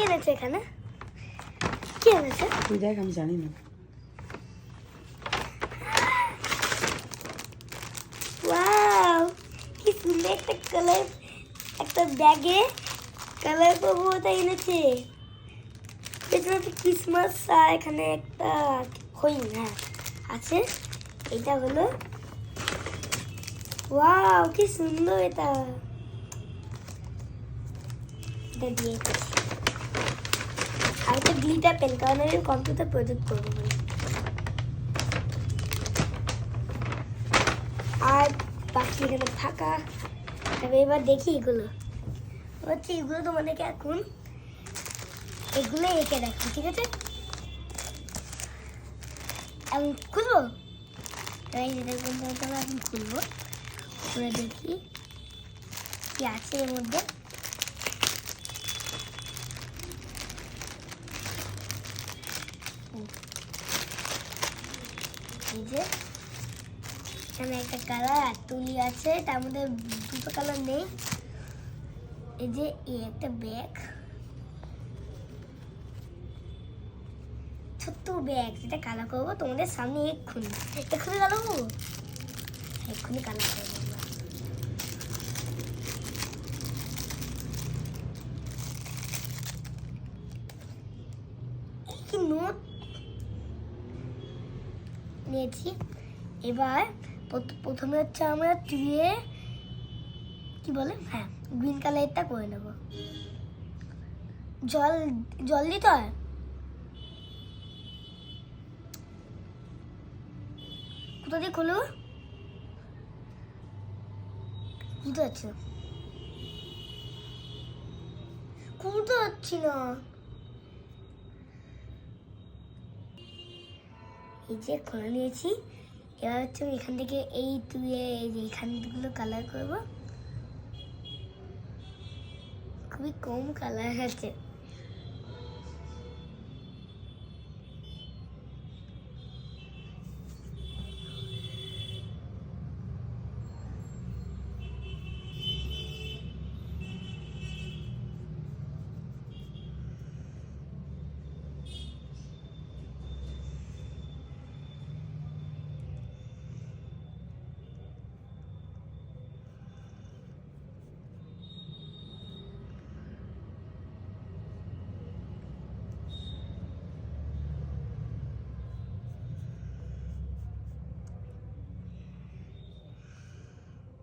এনেছে এখানে? কি এনেছে তুই দেখ, আমি জানি না। ওয়াও, কি সুন্দর একটা কালার, একটা ব্যাগে কালার করবো ওটা এনেছে। পেছনে একটা ক্রিসমাস আর এখানে একটা হই না আছে। এটা হলো ওয়াও, কি সুন্দর এটা। এটা দিয়ে আর একটা গ্লিটার পেন, কারণ আমি কম্পিউটার প্রজেক্ট করবো বলে। আর বাকি এখানে থাকা। তবে এবার দেখি এগুলো হচ্ছে, এগুলো তোমাদেরকে এখন এগুলো এঁকে দেখো, ঠিক আছে? আমি খুলবো, এই যে দেখুন এখন খুলবো, খুলে দেখি কি আছে এর মধ্যে। এই যে এখানে একটা কালার আর তুলি আছে, তার মধ্যে দুটো কালার নেই। এই যে এই একটা ব্যাগ, ছোট্ট ব্যাগ, যেটা কালার করবো তোমাদের সামনে এক্ষুনি কালার করবো, এক্ষুনি কালার করবো আমরা। কি নোট নিয়েছি। এবার প্রথমে হচ্ছে আমরা ট্রিয়ে কি বলে, হ্যাঁ গ্রিন কালারটা করে নেব। জল দিতে হয়। কোথা দিয়ে খুলবো বুঝতে পারছি না, খুলতে পারছি না। এই যে খুলে নিয়েছি। এবার হচ্ছে আমি এখান থেকে এই তুলে এই যে এখানগুলো কালার করবো। খুবই কম কালার আছে।